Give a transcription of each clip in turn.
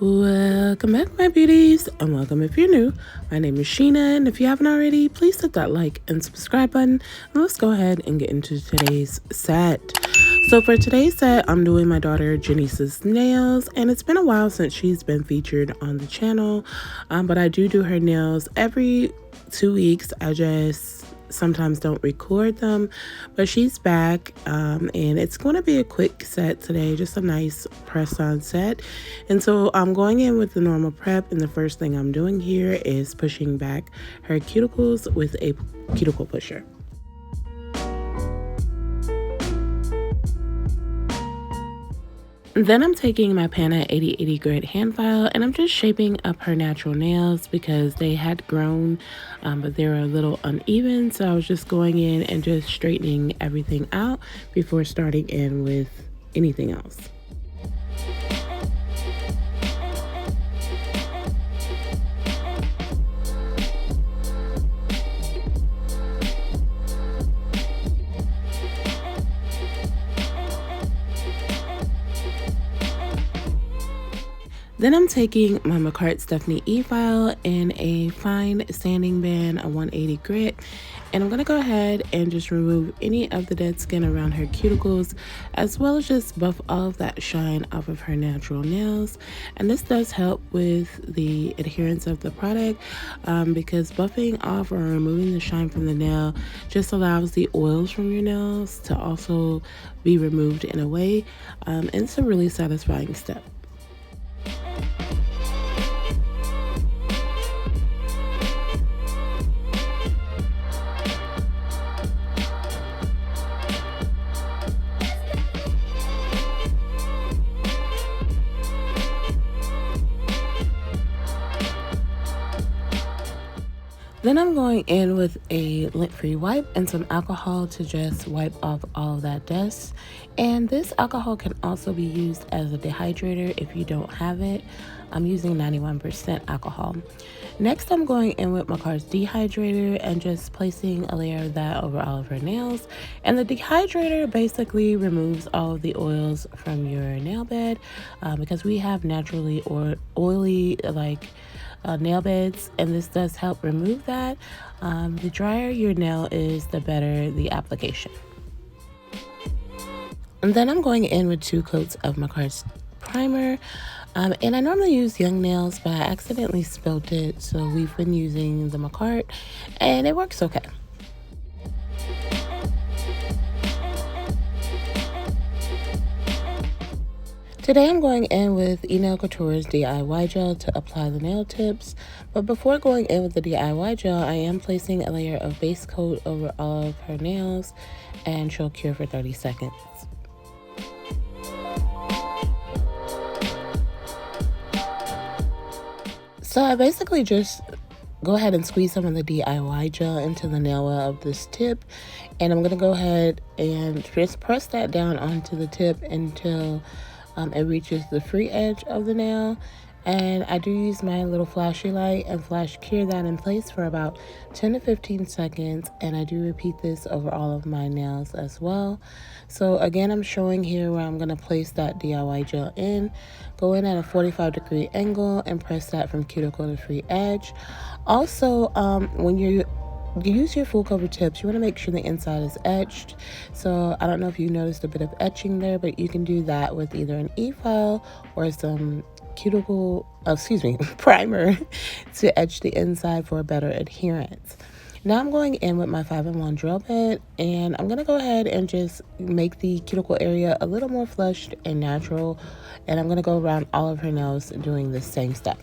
Welcome back, my beauties, and welcome if you're new. My name is Sheena, and if you haven't already, please hit that like and subscribe button. And let's go ahead and get into today's set. So for today's set, I'm doing my daughter Janice's nails, and it's been a while since she's been featured on the channel, but I do her nails every 2 weeks. I just sometimes don't record them, but she's back, and it's going to be a quick set today, just a nice press-on set. And so I'm going in with the normal prep, and the first thing I'm doing here is pushing back her cuticles with a cuticle pusher. Then I'm taking my Pana 8080 grit hand file, and I'm just shaping up her natural nails because they had grown, but they were a little uneven. So I was just going in and just straightening everything out before starting in with anything else. Then I'm taking my McCart Stephanie E-file in a fine sanding band, a 180 grit, and I'm going to go ahead and just remove any of the dead skin around her cuticles, as well as just buff all of that shine off of her natural nails. And this does help with the adherence of the product, because buffing off or removing the shine from the nail just allows the oils from your nails to also be removed in a way, and it's a really satisfying step. Then I'm going in with a lint-free wipe and some alcohol to just wipe off all of that dust. And this alcohol can also be used as a dehydrator if you don't have it. I'm using 91% alcohol. Next, I'm going in with McCart's dehydrator and just placing a layer of that over all of her nails. And the dehydrator basically removes all of the oils from your nail bed, because we have naturally oily nail beds, and this does help remove that. The drier your nail is, the better the application. And then I'm going in with 2 coats of McCart's primer, and I normally use Young Nails, but I accidentally spilled it, so we've been using the McCart, and it works okay. Today I'm going in with XXL DIY gel to apply the nail tips, but before going in with the DIY gel, I am placing a layer of base coat over all of her nails, and she'll cure for 30 seconds. So I basically just go ahead and squeeze some of the DIY gel into the nail well of this tip, and I'm going to go ahead and just press that down onto the tip until it reaches the free edge of the nail. And I do use my little flashy light and flash cure that in place for about 10 to 15 seconds, and I do repeat this over all of my nails as well. So again, I'm showing here where I'm going to place that DIY gel in. Go in at a 45-degree angle and press that from cuticle to free edge. Also, when you use your full cover tips, you want to make sure the inside is etched. So I don't know if you noticed a bit of etching there, but you can do that with either an e-file or some primer to etch the inside for a better adherence. Now I'm going in with my 5-in-1 drill bit, and I'm going to go ahead and just make the cuticle area a little more flushed and natural, and I'm going to go around all of her nails doing the same step.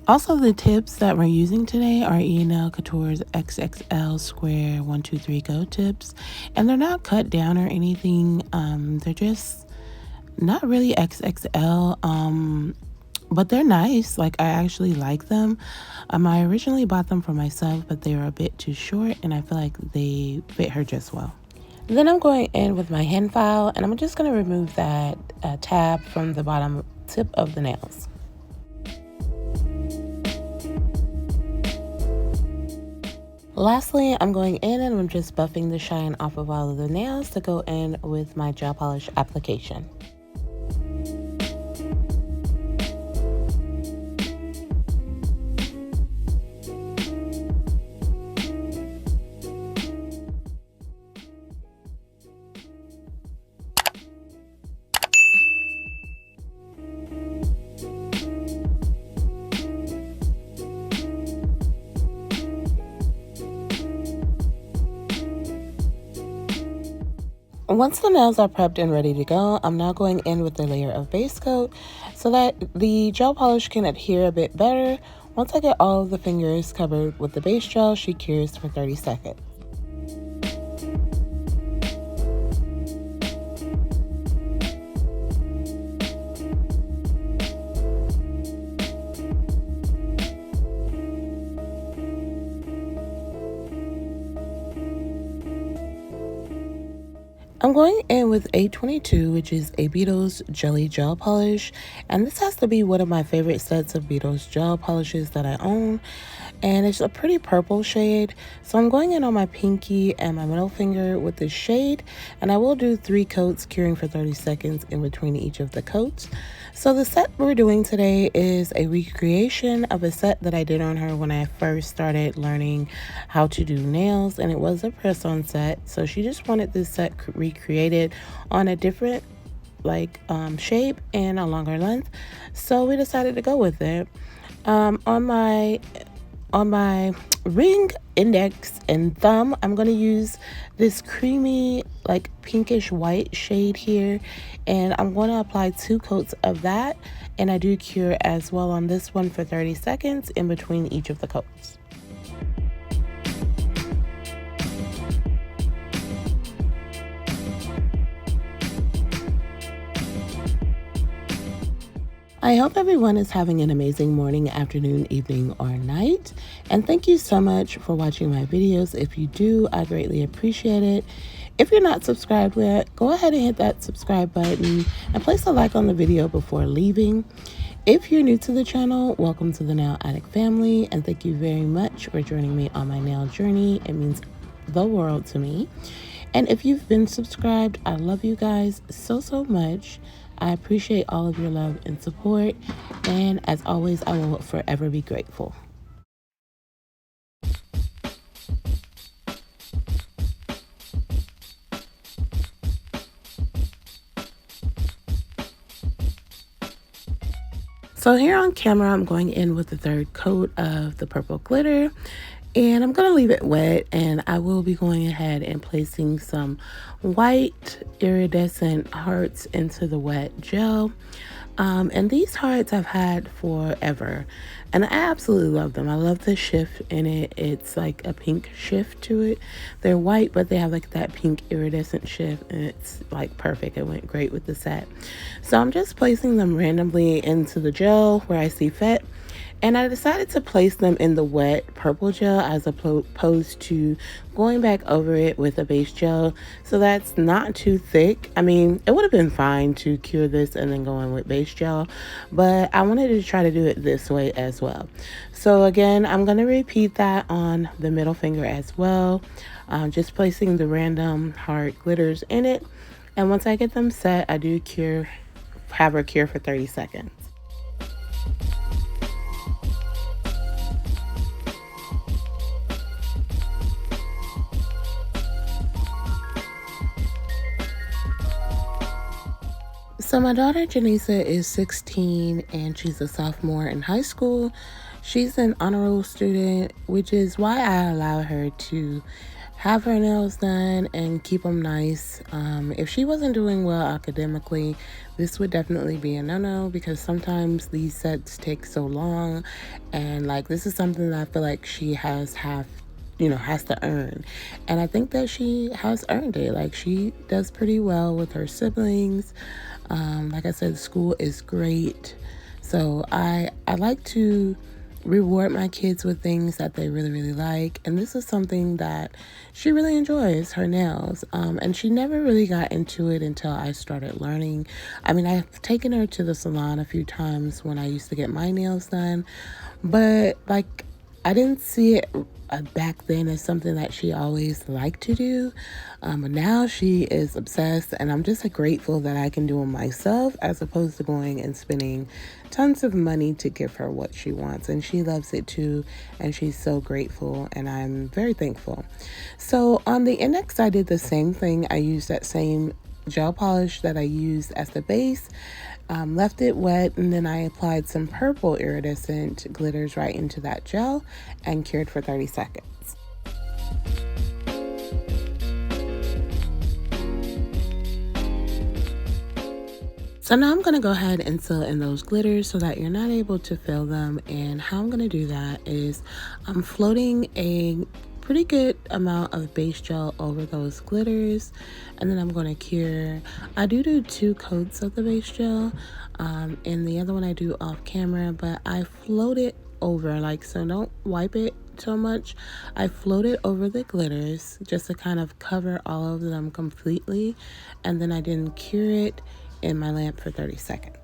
Also, the tips that we're using today are IUZnova's XXL Square 123 Go tips, and they're not cut down or anything. They're just not really XXL, but they're nice. Like, I actually like them. I originally bought them for myself, but they were a bit too short, and I feel like they fit her just well. Then I'm going in with my hand file, and I'm just going to remove that tab from the bottom tip of the nails. Lastly, I'm going in and I'm just buffing the shine off of all of the nails to go in with my gel polish application. Once the nails are prepped and ready to go, I'm now going in with a layer of base coat so that the gel polish can adhere a bit better. Once I get all of the fingers covered with the base gel, she cures for 30 seconds. I'm going in with 822, which is a Beetles Jelly Gel Polish, and this has to be one of my favorite sets of Beetles gel polishes that I own, and it's a pretty purple shade. So I'm going in on my pinky and my middle finger with this shade, and I will do 3 coats, curing for 30 seconds in between each of the coats. So the set we're doing today is a recreation of a set that I did on her when I first started learning how to do nails, and it was a press-on set. So she just wanted this set recreated on a different shape and a longer length, so we decided to go with it. On my ring, index, and thumb, I'm going to use this creamy, pinkish white shade here, and I'm going to apply 2 coats of that, and I do cure as well on this one for 30 seconds in between each of the coats. I hope everyone is having an amazing morning, afternoon, evening, or night. And thank you so much for watching my videos. If you do, I greatly appreciate it. If you're not subscribed yet, go ahead and hit that subscribe button and place a like on the video before leaving. If you're new to the channel, welcome to the Nail Addict family, and thank you very much for joining me on my nail journey. It means the world to me. And if you've been subscribed, I love you guys so much. I appreciate all of your love and support, and as always, I will forever be grateful. So here on camera, I'm going in with the 3rd coat of the purple glitter, and I'm going to leave it wet, and I will be going ahead and placing some white iridescent hearts into the wet gel. And these hearts I've had forever, and I absolutely love them. I love the shift in it. It's like a pink shift to it. They're white, but they have that pink iridescent shift, and it's perfect. It went great with the set. So I'm just placing them randomly into the gel where I see fit. And I decided to place them in the wet purple gel as opposed to going back over it with a base gel. So that's not too thick. I mean, it would have been fine to cure this and then go in with base gel, but I wanted to try to do it this way as well. So again, I'm going to repeat that on the middle finger as well. Just placing the random heart glitters in it. And once I get them set, I do have her cure for 30 seconds. So my daughter Janisa is 16 and she's a sophomore in high school. She's an honor roll student, which is why I allow her to have her nails done and keep them nice. If she wasn't doing well academically, this would definitely be a no-no, because sometimes these sets take so long, and this is something that I feel like she has to earn. And I think that she has earned it. She does pretty well with her siblings. Like I said, school is great. So I like to reward my kids with things that they really like. And this is something that she really enjoys, her nails. And she never really got into it until I started learning. I mean, I've taken her to the salon a few times when I used to get my nails done. But I didn't see it back then as something that she always liked to do. But now she is obsessed, and I'm just grateful that I can do them myself as opposed to going and spending tons of money to give her what she wants. And she loves it too, and she's so grateful, and I'm very thankful. So on the index, I did the same thing. I used that same gel polish that I used as the base, left it wet, and then I applied some purple iridescent glitters right into that gel and cured for 30 seconds. So now I'm going to go ahead and fill in those glitters so that you're not able to fill them. And how I'm going to do that is I'm floating a pretty good amount of base gel over those glitters, and then I'm going to cure. I do 2 coats of the base gel, and the other one I do off camera, but I float it over, like, so don't wipe it so much. I float it over the glitters just to kind of cover all of them completely, and then I didn't cure it in my lamp for 30 seconds.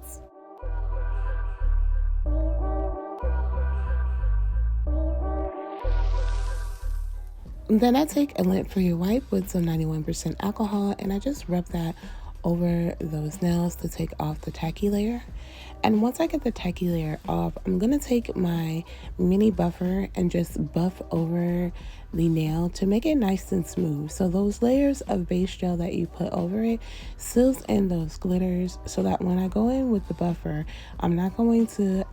Then I take a lint-free wipe with some 91% alcohol, and I just rub that over those nails to take off the tacky layer. And once I get the tacky layer off, I'm gonna take my mini buffer and just buff over the nail to make it nice and smooth. So those layers of base gel that you put over it seals in those glitters so that when I go in with the buffer, I'm not going to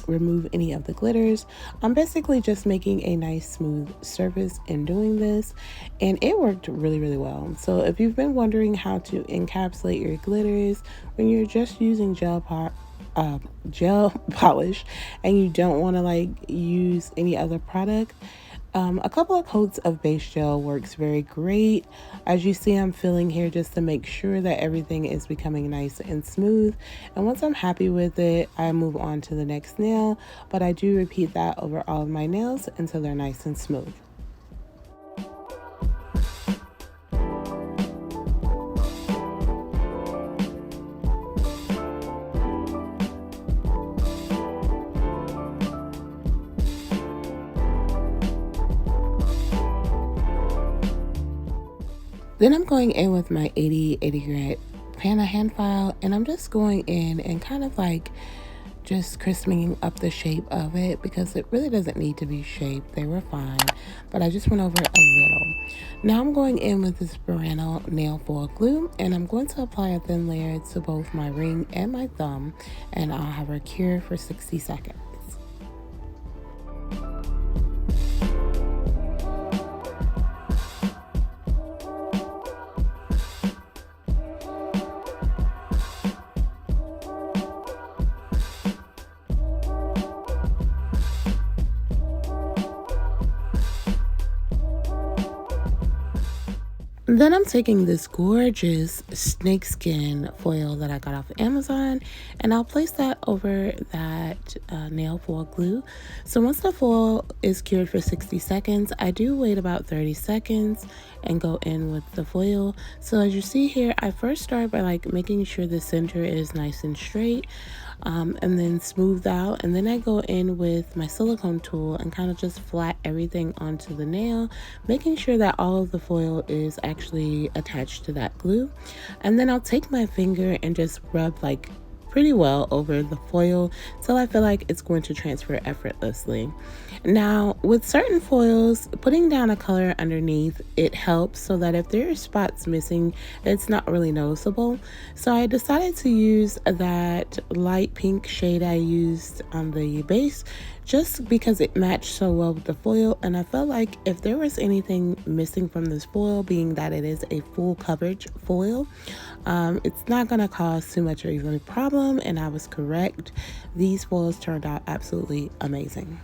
remove any of the glitters. I'm basically just making a nice smooth surface in doing this, and it worked really well. So if you've been wondering how to encapsulate your glitters when you're just using gel polish and you don't want to like use any other product, a couple of coats of base gel works very great. As you see, I'm filling here just to make sure that everything is becoming nice and smooth. And once I'm happy with it, I move on to the next nail, but I do repeat that over all of my nails until they're nice and smooth. Then I'm going in with my 80 grit Pana hand file, and I'm just going in and kind of like just crisping up the shape of it because it really doesn't need to be shaped. They were fine, but I just went over it a little. Now I'm going in with this Referral nail foil glue, and I'm going to apply a thin layer to both my ring and my thumb, and I'll have her cure for 60 seconds. Then I'm taking this gorgeous snakeskin foil that I got off of Amazon, and I'll place that over that nail foil glue. So once the foil is cured for 60 seconds, I do wait about 30 seconds and go in with the foil. So as you see here, I first start by like making sure the center is nice and straight, and then smooth out, and then I go in with my silicone tool and kind of just flat everything onto the nail, making sure that all of the foil is actually attached to that glue. And then I'll take my finger and just rub like pretty well over the foil till I feel like it's going to transfer effortlessly. Now with certain foils, putting down a color underneath it helps so that if there are spots missing, it's not really noticeable. So I decided to use that light pink shade I used on the base just because it matched so well with the foil, and I felt like if there was anything missing from this foil, being that it is a full coverage foil, it's not gonna cause too much of a problem, and I was correct. These foils turned out absolutely amazing.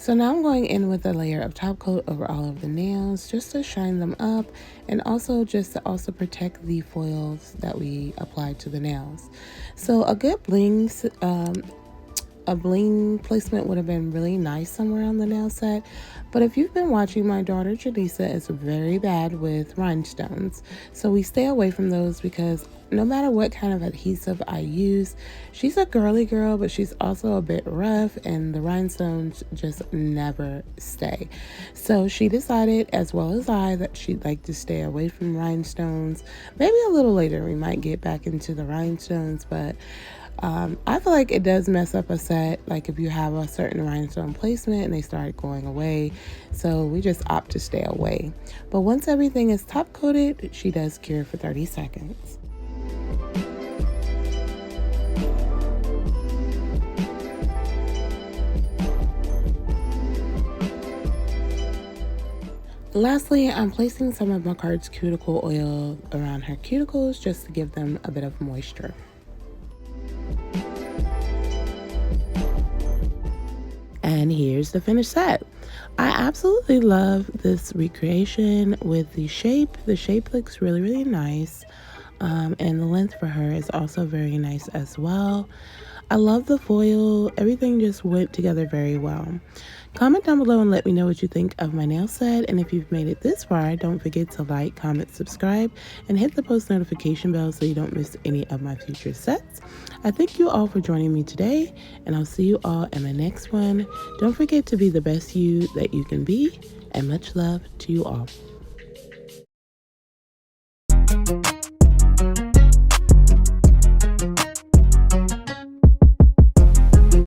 So now I'm going in with a layer of top coat over all of the nails just to shine them up, and also just to also protect the foils that we applied to the nails. So a good a bling placement would have been really nice somewhere on the nail set, but if you've been watching, my daughter Jaleesa is very bad with rhinestones, so we stay away from those because no matter what kind of adhesive I use, she's a girly girl, but she's also a bit rough, and the rhinestones just never stay. So she decided, as well as I, that she'd like to stay away from rhinestones. Maybe a little later we might get back into the rhinestones, but I feel like it does mess up a set, like if you have a certain rhinestone placement and they start going away. So we just opt to stay away. But once everything is top coated, she does cure for 30 seconds. Lastly, I'm placing some of my card's cuticle oil around her cuticles just to give them a bit of moisture. And here's the finished set. I absolutely love this recreation with the shape. The shape looks really, really nice. And the length for her is also very nice as well. I love the foil. Everything just went together very well. Comment down below and let me know what you think of my nail set. And if you've made it this far, don't forget to like, comment, subscribe, and hit the post notification bell so you don't miss any of my future sets. I thank you all for joining me today, and I'll see you all in my next one. Don't forget to be the best you that you can be, and much love to you all.